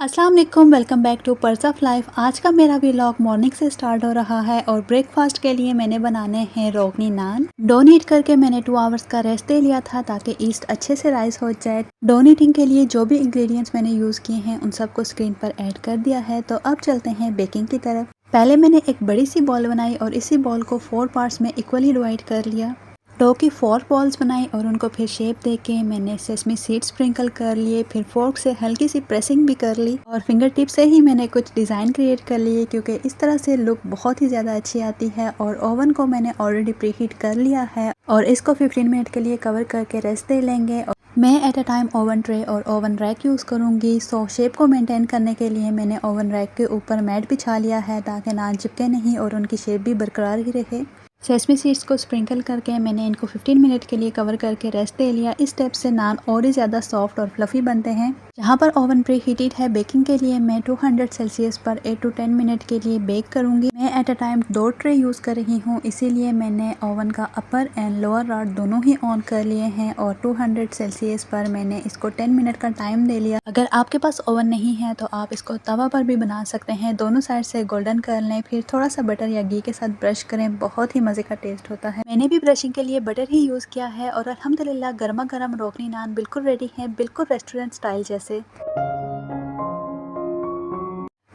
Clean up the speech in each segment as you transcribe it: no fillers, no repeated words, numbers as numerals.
अस्सलाम वालेकुम, welcome back to purse of life. आज का मेरा व्लॉग मॉर्निंग से स्टार्ट हो रहा है और ब्रेकफास्ट के लिए मैंने बनाने हैं रोगनी नान। डो नीट करके मैंने 2 आवर्स का रेस्ट दे लिया था ताकि ईस्ट अच्छे से राइस हो जाए। डो नीटिंग के लिए जो भी इंग्रेडिएंट्स मैंने यूज़ किए हैं उन सबको स्क्रीन पर ऐड कर दिया है। तो अब चलते हैं बेकिंग की तरफ। पहले मैंने एक बड़ी सी बॉल बनाई और इसी बॉल को 4 पार्ट्स में इक्वली डिवाइड कर लिया। डो की 4 बॉल्स बनाई और उनको फिर शेप देके मैंने सेसमी सीड स्प्रिंकल कर लिए। फिर फोर्क से हल्की सी प्रेसिंग भी कर ली और फिंगर टिप से ही मैंने कुछ डिज़ाइन क्रिएट कर लिए क्योंकि इस तरह से लुक बहुत ही ज़्यादा अच्छी आती है। और ओवन को मैंने ऑलरेडी प्री हीट कर लिया है और इसको 15 मिनट के लिए कवर करके रेस्ट दे लेंगे। मैं at a time oven tray और ओवन रैक यूज़ करूँगी। सो शेप को मेंटेन करने के लिए मैंने ओवन रैक के ऊपर मैट बिछा लिया है ताकि नान चिपके नहीं और उनकी शेप भी बरकरार ही रहे। सेसमी सीड्स को स्प्रिंकल करके मैंने इनको 15 मिनट के लिए कवर करके रेस्ट दे लिया। इस स्टेप से नान और ही ज़्यादा सॉफ्ट और फ्लफ़ी बनते हैं। जहाँ पर ओवन प्री हीटेड है, बेकिंग के लिए मैं 200 सेल्सियस पर 8 to 10 मिनट के लिए बेक करूँगी। मैं at a time 2 tray use कर रही हूँ, इसीलिए मैंने ओवन का अपर एंड लोअर रॉड दोनों ही ऑन कर लिए हैं और 200 सेल्सियस पर मैंने इसको 10 मिनट का टाइम दे लिया। अगर आपके पास ओवन नहीं है तो आप इसको तवा पर भी बना सकते हैं। दोनों साइड से गोल्डन कर लें, फिर थोड़ा सा बटर या घी के साथ ब्रश करें, बहुत ही मज़े का टेस्ट होता है। मैंने भी ब्रशिंग के लिए बटर ही यूज़ किया है और अल्हम्दुलिल्लाह गर्मा गर्म रोगनी नान बिल्कुल रेडी है, बिल्कुल रेस्टोरेंट स्टाइल जैसे।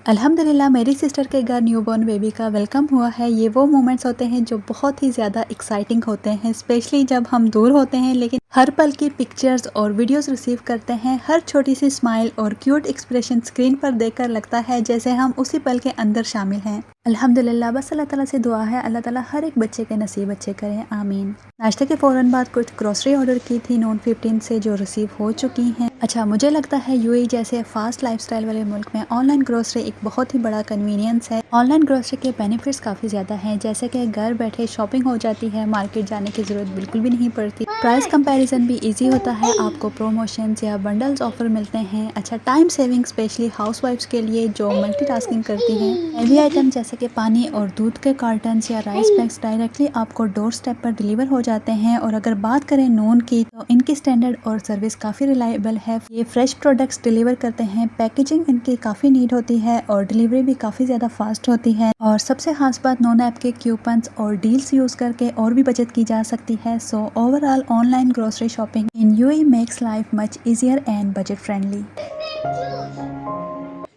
अल्हम्दुलिल्लाह मेरी सिस्टर के घर न्यूबॉर्न बेबी का वेलकम हुआ है। ये वो मोमेंट्स होते हैं जो बहुत ही ज़्यादा एक्साइटिंग होते हैं, स्पेशली जब हम दूर होते हैं लेकिन हर पल की पिक्चर्स और वीडियोस रिसीव करते हैं। हर छोटी सी स्माइल और क्यूट एक्सप्रेशन स्क्रीन पर देखकर लगता है जैसे हम उसी पल के अंदर शामिल हैं। अल्हम्दुलिल्लाह, बस अल्लाह ताला से दुआ है अल्लाह ताला हर एक बच्चे के नसीब अच्छे करें, आमीन। नाश्ते के फ़ौरन बाद कुछ ग्रोसरी ऑर्डर की थी नॉन 15 से जो रिसीव हो चुकी हैं। अच्छा, मुझे लगता है यूएई जैसे फास्ट लाइफस्टाइल वाले मुल्क में ऑनलाइन ग्रोसरी एक बहुत ही बड़ा कन्वीनियंस है। ऑनलाइन ग्रोसरी के बेनिफिट्स काफ़ी ज़्यादा हैं, जैसे कि घर बैठे शॉपिंग हो जाती है, मार्केट जाने की ज़रूरत बिल्कुल भी नहीं पड़ती। प्राइस कंपैरिजन भी इजी होता है, आपको प्रमोशंस या बंडल्स ऑफर मिलते हैं। अच्छा, टाइम सेविंग स्पेशली हाउसवाइफ्स के लिए जो मल्टीटास्किंग करती हैं। हेवी आइटम जैसे कि पानी और दूध के कार्टन्स या राइस बैग्स डायरेक्टली आपको डोर स्टेप पर डिलीवर हो जाते हैं। और अगर बात करें नून की तो इनकी स्टैंडर्ड और सर्विस काफ़ी रिलायबल है। ये फ्रेश प्रोडक्ट्स डिलीवर करते हैं, पैकेजिंग इनकी काफ़ी नीट होती है और डिलीवरी भी काफ़ी ज़्यादा फास्ट होती है। और सबसे खास बात, नॉन ऐप के क्यूपन्स और डील्स यूज़ करके और भी बचत की जा सकती है। So overall online grocery shopping in UAE makes life much easier and budget friendly.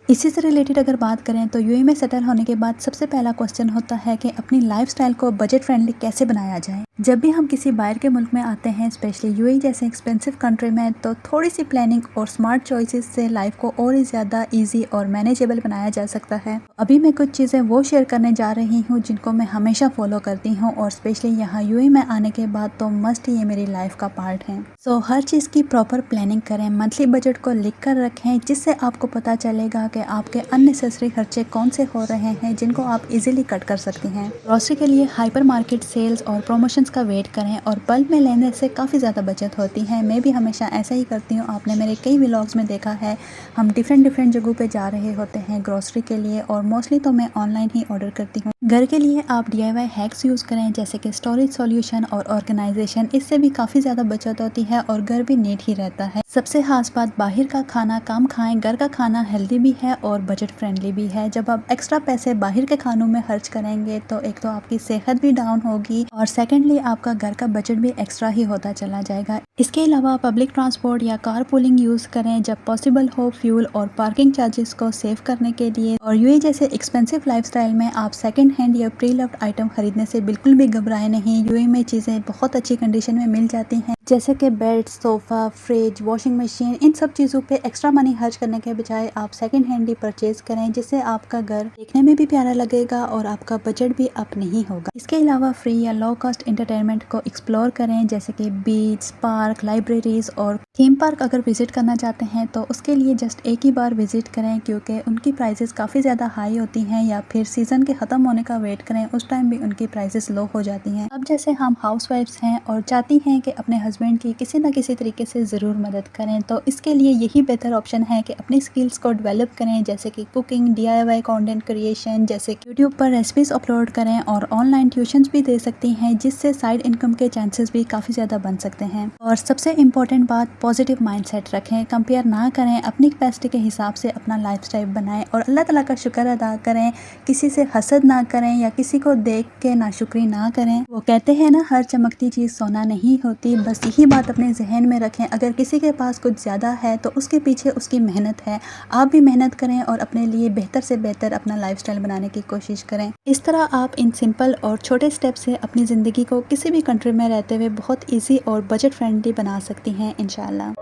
इसी से रिलेटेड अगर बात करें तो यूएई में सेटल होने के बाद सबसे पहला क्वेश्चन होता है कि अपनी लाइफस्टाइल को बजट फ्रेंडली कैसे बनाया जाए। जब भी हम किसी बाहर के मुल्क में आते हैं, स्पेशली यूएई जैसे एक्सपेंसिव कंट्री में, तो थोड़ी सी प्लानिंग और स्मार्ट चॉइसेस से लाइफ को और ही ज़्यादा इजी और मैनेजेबल बनाया जा सकता है। अभी मैं कुछ चीज़ें वो शेयर करने जा रही हूँ जिनको मैं हमेशा फॉलो करती हूँ और स्पेशली यहाँ यूएई में आने के बाद तो मस्ट ये मेरी लाइफ का पार्ट है। सो हर चीज़ की प्रॉपर प्लानिंग करें, मंथली बजट को लिख कर रखें जिससे आपको पता चलेगा कि आपके अननेसेसरी खर्चे कौन से हो रहे हैं जिनको आप इजीली कट कर सकती हैं। ग्रोसरी के लिए हाइपर मार्केट सेल्स और प्रमोशंस का वेट करें और बल्क में लेने से काफ़ी ज़्यादा बचत होती है। मैं भी हमेशा ऐसा ही करती हूँ, आपने मेरे कई व्लॉग्स में देखा है। हम डिफरेंट जगहों पे जा रहे होते हैं ग्रोसरी के लिए और मोस्टली तो मैं ऑनलाइन ही ऑर्डर करती हूँ। घर के लिए आप DIY हैक्स यूज़ करें जैसे कि स्टोरेज सॉल्यूशन और ऑर्गेनाइजेशन, इससे भी काफ़ी ज़्यादा बचत होती है और घर भी नीट ही रहता है। सबसे खास बात, बाहर का खाना कम खाएं, घर का खाना हेल्दी भी है और बजट फ्रेंडली भी है। जब आप एक्स्ट्रा पैसे बाहर के खानों में खर्च करेंगे तो एक तो आपकी सेहत भी डाउन होगी और सेकेंडली आपका घर का बजट भी एक्स्ट्रा ही होता चला जाएगा। इसके अलावा पब्लिक ट्रांसपोर्ट या कार पूलिंग यूज़ करें जब पॉसिबल हो, फ्यूल और पार्किंग चार्जेस को सेव करने के लिए। और यूएई जैसे एक्सपेंसिव लाइफस्टाइल में आप सेकंड हैंड या प्री लव्ड आइटम खरीदने से बिल्कुल भी घबराए नहीं। यूएई में चीज़ें बहुत अच्छी कंडीशन में मिल जाती हैं, जैसे कि bed, sofa, fridge, washing machine. इन सब चीज़ों पे एक्स्ट्रा मनी खर्च करने के बजाय आप सेकंड हैंड ही परचेज करें, जिससे आपका घर देखने में भी प्यारा लगेगा और आपका बजट भी अप नहीं होगा। इसके अलावा फ्री या लो कॉस्ट एंटरटेनमेंट को एक्सप्लोर करें जैसे कि बीच, पार्क, लाइब्रेरीज और थीम पार्क। अगर विजिट करना चाहते हैं तो उसके लिए जस्ट एक ही बार विजिट करें क्योंकि उनकी प्राइसेस काफ़ी ज़्यादा हाई होती हैं, या फिर सीज़न के ख़त्म होने का वेट करें, उस टाइम भी उनकी प्राइसेस लो हो जाती हैं। अब जैसे हम हाउसवाइफ्स हैं और चाहती हैं कि अपने हस्बैंड की किसी न किसी तरीके से ज़रूर मदद करें, तो इसके लिए यही बेहतर ऑप्शन है कि अपनी स्किल्स को डेवलप करें जैसे कि कुकिंग, DIY कंटेंट क्रिएशन, जैसे यूट्यूब पर रेसिपीज अपलोड करें और ऑनलाइन ट्यूशंस भी दे सकती हैं जिससे साइड इनकम के चांसेस भी काफ़ी ज़्यादा बन सकते हैं। और सबसे इम्पोर्टेंट बात, पॉजिटिव माइंडसेट रखें, कंपेयर ना करें, अपनी कैपेसिटी के हिसाब से अपना लाइफस्टाइल बनाएं और अल्लाह ताला का शुक्र अदा करें। किसी से हसद ना करें या किसी को देख के नाशुक्री ना करें। वो कहते हैं ना, हर चमकती चीज़ सोना नहीं होती। बस यही बात अपने जहन में रखें। अगर किसी के पास कुछ ज़्यादा है तो उसके पीछे उसकी मेहनत है। आप भी मेहनत करें और अपने लिए बेहतर से बेहतर अपना लाइफस्टाइल बनाने की कोशिश करें। इस तरह आप इन सिंपल और छोटे स्टेप से अपनी ज़िंदगी को किसी भी कंट्री में रहते हुए बहुत ईजी और बजट फ्रेंडली बना सकती हैं इंशाल्लाह।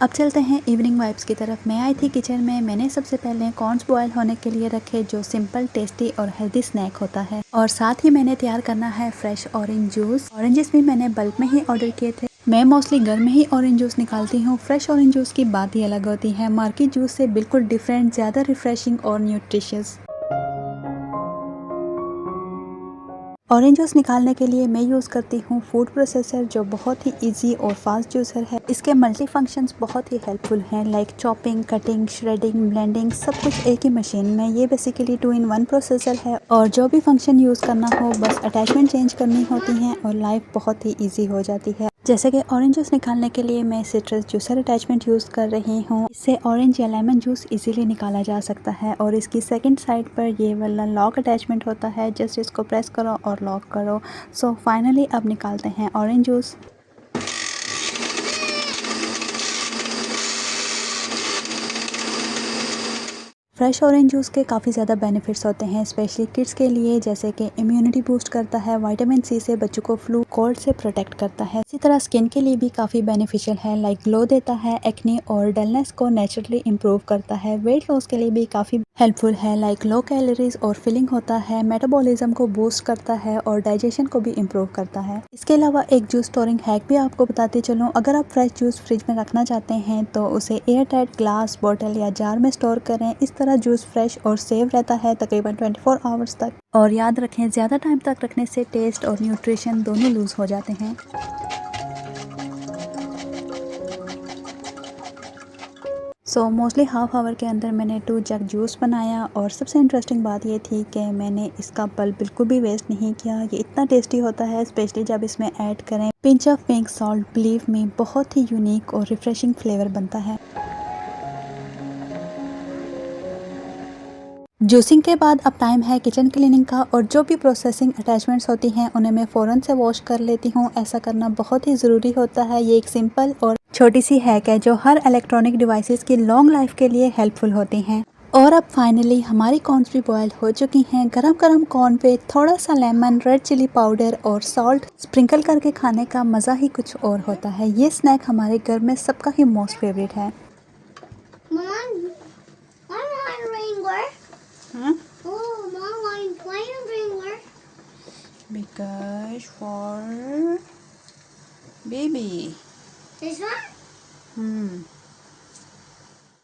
अब चलते हैं इवनिंग वाइब्स की तरफ। मैं आई थी किचन में। मैंने सबसे पहले कॉर्न्स बॉयल होने के लिए रखे, जो सिंपल, टेस्टी और हेल्दी स्नैक होता है। और साथ ही मैंने तैयार करना है फ्रेश ऑरेंज जूस। ऑरेंजेस भी मैंने बल्क में ही ऑर्डर किए थे। मैं मोस्टली घर में ही ऑरेंज जूस निकालती हूँ। फ्रेश ऑरेंज जूस की बात ही अलग होती है, मार्केट जूस से बिल्कुल डिफरेंट, ज़्यादा रिफ्रेशिंग और न्यूट्रिशियस। ऑरेंज जूस निकालने के लिए मैं यूज़ करती हूँ फूड प्रोसेसर, जो बहुत ही इजी और फास्ट जूसर है। इसके मल्टी फंक्शंस बहुत ही हेल्पफुल हैं, like chopping, cutting, shredding, blending, सब कुछ एक ही मशीन में। ये बेसिकली 2-in-1 प्रोसेसर है और जो भी फंक्शन यूज़ करना हो बस अटैचमेंट चेंज करनी होती हैं और लाइफ बहुत ही ईजी हो जाती है। जैसे कि ऑरेंज जूस निकालने के लिए मैं सिट्रस जूसर अटैचमेंट यूज़ कर रही हूँ। इससे ऑरेंज या लेमन जूस इजीली निकाला जा सकता है। और इसकी सेकंड साइड पर ये वाला लॉक अटैचमेंट होता है, जस्ट इसको प्रेस करो और लॉक करो। सो फाइनली अब निकालते हैं orange juice. Fresh orange juice के काफ़ी ज़्यादा बेनिफिट्स होते हैं, स्पेशली किड्स के लिए, जैसे कि इम्यूनिटी बूस्ट करता है, विटामिन सी से बच्चों को फ्लू कोल्ड से प्रोटेक्ट करता है। इसी तरह स्किन के लिए भी काफ़ी बेनिफिशियल है, लाइक ग्लो देता है, एक्ने और डलनेस को नेचुरली इम्प्रूव करता है। वेट लॉस के लिए भी काफ़ी हेल्पफुल है, लाइक लो कैलोरीज और फिलिंग होता है, मेटाबॉलिज्म को बूस्ट करता है और डाइजेशन को भी इम्प्रूव करता है। इसके अलावा एक जूस स्टोरिंग हैक भी आपको बताते चलूँ। अगर आप फ्रेश जूस फ्रिज में रखना चाहते हैं तो उसे एयर टाइट ग्लास, बॉटल या जार में स्टोर करें। इस तरह जूस फ्रेश और सेव रहता है तकरीबन 24 आवर्स तक। और याद रखें, ज़्यादा टाइम तक रखने से टेस्ट और न्यूट्रिशन दोनों लूज हो जाते हैं। सो मोस्टली हाफ आवर के अंदर मैंने 2 जग जूस बनाया। और सबसे इंटरेस्टिंग बात ये थी कि मैंने इसका पल्प बिल्कुल भी वेस्ट नहीं किया। ये इतना टेस्टी होता है, स्पेशली जब इसमें ऐड करें pinch of pink salt. Believe me, बहुत ही यूनिक और रिफ्रेशिंग फ्लेवर बनता है। जूसिंग के बाद अब टाइम है किचन क्लीनिंग का। और जो भी प्रोसेसिंग अटैचमेंट्स होती हैं उन्हें मैं फ़ौरन से वॉश कर लेती हूँ। ऐसा करना बहुत ही ज़रूरी होता है। ये एक सिंपल और छोटी सी हैक है जो हर इलेक्ट्रॉनिक डिवाइसेस की लॉन्ग लाइफ के लिए हेल्पफुल होती हैं। और अब फाइनली हमारी कॉर्न्स भी बॉयल हो चुकी हैं। गरम गरम कॉर्न पे थोड़ा सा लेमन, रेड चिली पाउडर और सॉल्ट स्प्रिंकल करके खाने का मज़ा ही कुछ और होता है। ये स्नैक हमारे घर में सबका ही मोस्ट फेवरेट है। Because for baby. This one?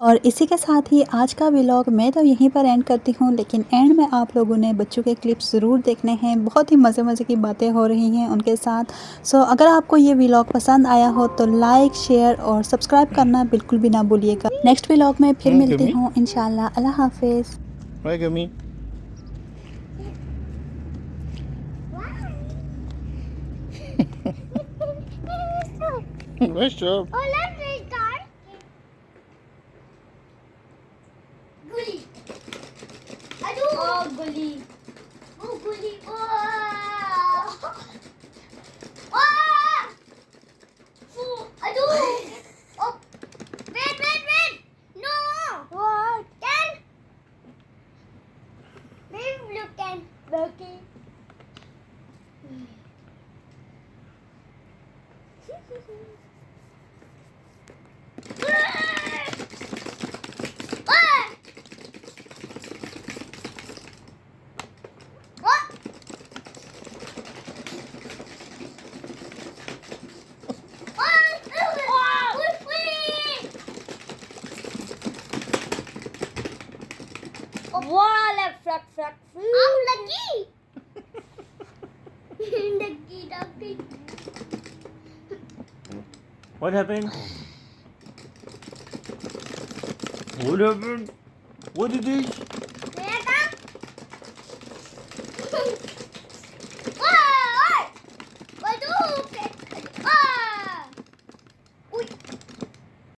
और इसी के साथ ही आज का व्लॉग मैं तो यहीं पर एंड करती हूँ, लेकिन एंड में आप लोगों ने बच्चों के क्लिप्स ज़रूर देखने हैं। बहुत ही मज़े मज़े की बातें हो रही हैं उनके साथ। सो अगर आपको ये व्लॉग पसंद आया हो तो लाइक, शेयर और सब्सक्राइब करना बिल्कुल भी ना भूलिएगा। नेक्स्ट व्लॉग में फिर मिलती हूँ इंशाल्लाह। अल्लाह हाफिज़। Nice job. Oh, let's restart. Gully. Adu. Oh, gully. Oh, gully. Oh. Oh. Foo. Adu. Oh. Wait. No. What? Can. Maybe you can. Okay. Wala frak. Oh, lucky. Lucky. What happened? What happened? What did this?